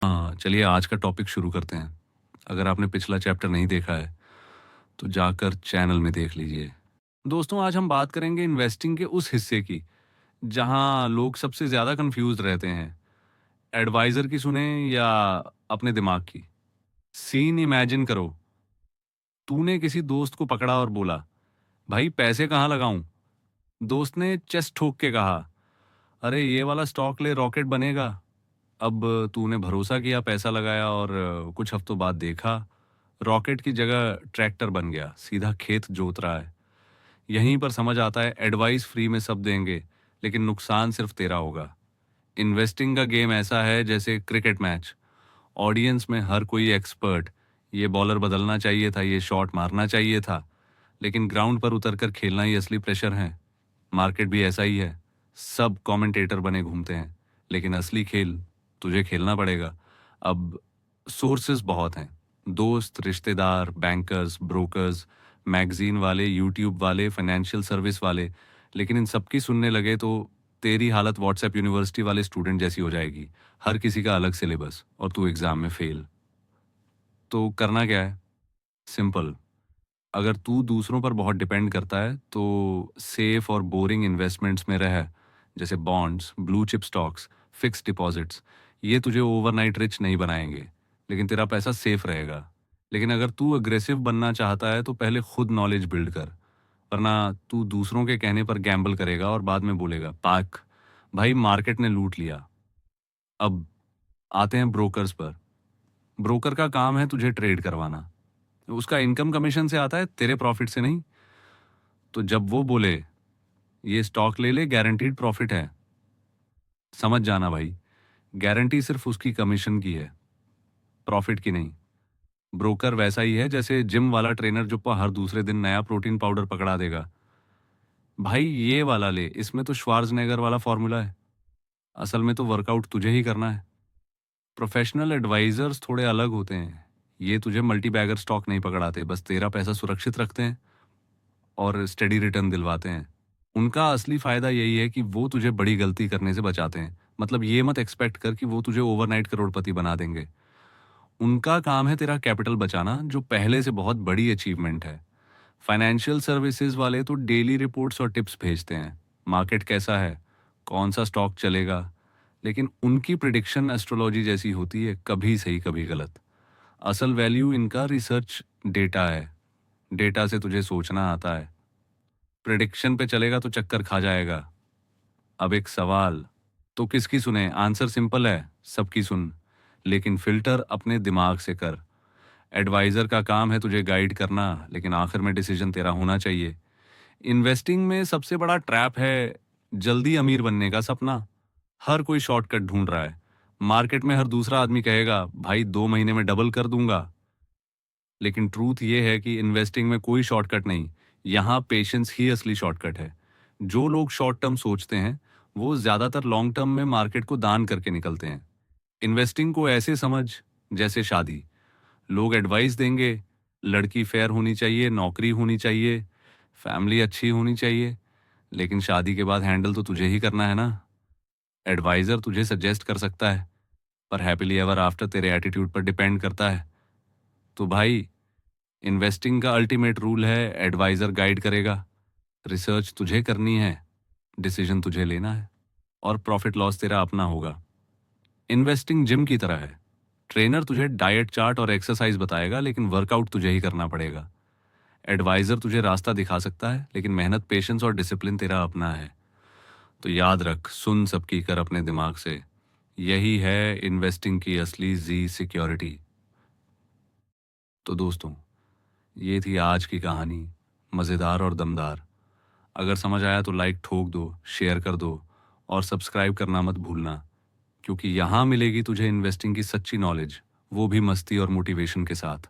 हाँ, चलिए आज का टॉपिक शुरू करते हैं। अगर आपने पिछला चैप्टर नहीं देखा है, तो जाकर चैनल में देख लीजिए। दोस्तों, आज हम बात करेंगे इन्वेस्टिंग के उस हिस्से की, जहाँ लोग सबसे ज़्यादा कन्फ्यूज़्ड रहते हैं। एडवाइज़र की सुनें या अपने दिमाग की? सीन इमेजिन करो, तूने किसी दोस्त को पकड़ा और बोला, "भाई पैसे कहाँ लगाऊँ?" दोस्त ने चेस्ट ठोक के कहा, "अरे ये वाला स्टॉक ले, रॉकेट बनेगा।" अब तूने भरोसा किया, पैसा लगाया और कुछ हफ्तों बाद देखा, रॉकेट की जगह ट्रैक्टर बन गया, सीधा खेत जोत रहा है। यहीं पर समझ आता है एडवाइस फ्री में सब देंगे, लेकिन नुकसान सिर्फ तेरा होगा। इन्वेस्टिंग का गेम ऐसा है जैसे क्रिकेट मैच। ऑडियंस में हर कोई एक्सपर्ट, ये बॉलर बदलना चाहिए था, ये शॉट मारना चाहिए था, लेकिन ग्राउंड पर उतरकर खेलना ही असली प्रेशर है। मार्केट भी ऐसा ही है, सब कमेंटेटर बने घूमते हैं, लेकिन असली खेल तुझे खेलना पड़ेगा। अब सोर्सेस बहुत हैं, दोस्त, रिश्तेदार, बैंकर्स, ब्रोकर्स, मैगजीन वाले, यूट्यूब वाले, फाइनेंशियल सर्विस वाले, लेकिन इन सबकी सुनने लगे तो तेरी हालत व्हाट्सएप यूनिवर्सिटी वाले स्टूडेंट जैसी हो जाएगी। हर किसी का अलग सिलेबस और तू एग्जाम में फेल। तो करना क्या है? सिंपल। अगर तू दूसरों पर बहुत डिपेंड करता है तो सेफ और बोरिंग इन्वेस्टमेंट्स में रह, जैसे bonds, blue chip stocks, fix deposits. ये तुझे ओवरनाइट रिच नहीं बनाएंगे, लेकिन तेरा पैसा सेफ रहेगा। लेकिन अगर तू अग्रेसिव बनना चाहता है तो पहले खुद नॉलेज बिल्ड कर, वरना तू दूसरों के कहने पर गैम्बल करेगा और बाद में बोलेगा, पाक भाई मार्केट ने लूट लिया। अब आते हैं ब्रोकर्स पर। ब्रोकर का काम है तुझे ट्रेड करवाना, उसका इनकम कमीशन से आता है, तेरे प्रॉफिट से नहीं। तो जब वो बोले ये स्टॉक ले ले, गारंटीड प्रॉफिट है, समझ जाना भाई, गारंटी सिर्फ उसकी कमीशन की है, प्रॉफिट की नहीं। ब्रोकर वैसा ही है जैसे जिम वाला ट्रेनर जो हर दूसरे दिन नया प्रोटीन पाउडर पकड़ा देगा, भाई ये वाला ले, इसमें तो श्वार्ज़नेगर वाला फॉर्मूला है। असल में तो वर्कआउट तुझे ही करना है। प्रोफेशनल एडवाइजर्स थोड़े अलग होते हैं, ये तुझे मल्टी बैगर स्टॉक नहीं पकड़ाते, बस तेरा पैसा सुरक्षित रखते हैं और स्टेडी रिटर्न दिलवाते हैं। उनका असली फ़ायदा यही है कि वो तुझे बड़ी गलती करने से बचाते हैं। मतलब ये मत एक्सपेक्ट कर कि वो तुझे ओवरनाइट करोड़पति बना देंगे। उनका काम है तेरा कैपिटल बचाना, जो पहले से बहुत बड़ी अचीवमेंट है। फाइनेंशियल सर्विसेज वाले तो डेली रिपोर्ट्स और टिप्स भेजते हैं, मार्केट कैसा है, कौन सा स्टॉक चलेगा, लेकिन उनकी प्रिडिक्शन एस्ट्रोलॉजी जैसी होती है, कभी सही कभी गलत। असल वैल्यू इनका रिसर्च डेटा है, डेटा से तुझे सोचना आता है। प्रिडिक्शन पे चलेगा तो चक्कर खा जाएगा। अब एक सवाल, तो किसकी सुने? आंसर सिंपल है, सबकी सुन, लेकिन फिल्टर अपने दिमाग से कर। एडवाइजर का काम है तुझे गाइड करना, लेकिन आखिर में डिसीजन तेरा होना चाहिए। इन्वेस्टिंग में सबसे बड़ा ट्रैप है जल्दी अमीर बनने का सपना। हर कोई शॉर्टकट ढूंढ रहा है। मार्केट में हर दूसरा आदमी कहेगा, भाई 2 महीने में डबल कर दूंगा। लेकिन ट्रूथ ये है कि इन्वेस्टिंग में कोई शॉर्टकट नहीं, यहाँ पेशेंस ही असली शॉर्टकट है। जो लोग शॉर्ट टर्म सोचते हैं, वो ज्यादातर लॉन्ग टर्म में मार्केट को दान करके निकलते हैं। इन्वेस्टिंग को ऐसे समझ जैसे शादी। लोग एडवाइस देंगे, लड़की फेयर होनी चाहिए, नौकरी होनी चाहिए, फैमिली अच्छी होनी चाहिए, लेकिन शादी के बाद हैंडल तो तुझे ही करना है ना। एडवाइजर तुझे सजेस्ट कर सकता है, पर हैप्पीली एवर आफ्टर तेरे एटीट्यूड पर डिपेंड करता है। तो भाई, इन्वेस्टिंग का अल्टीमेट रूल है, एडवाइजर गाइड करेगा, रिसर्च तुझे करनी है, डिसीजन तुझे लेना है, और प्रॉफिट लॉस तेरा अपना होगा। इन्वेस्टिंग जिम की तरह है, ट्रेनर तुझे डाइट चार्ट और एक्सरसाइज बताएगा, लेकिन वर्कआउट तुझे ही करना पड़ेगा। एडवाइजर तुझे रास्ता दिखा सकता है, लेकिन मेहनत, पेशेंस और डिसिप्लिन तेरा अपना है। तो याद रख, सुन सबकी, कर अपने दिमाग से। यही है इन्वेस्टिंग की असली जी सिक्योरिटी। तो दोस्तों, ये थी आज की कहानी, मज़ेदार और दमदार। अगर समझ आया तो लाइक ठोक दो, शेयर कर दो और सब्सक्राइब करना मत भूलना, क्योंकि यहाँ मिलेगी तुझे इन्वेस्टिंग की सच्ची नॉलेज, वो भी मस्ती और मोटिवेशन के साथ।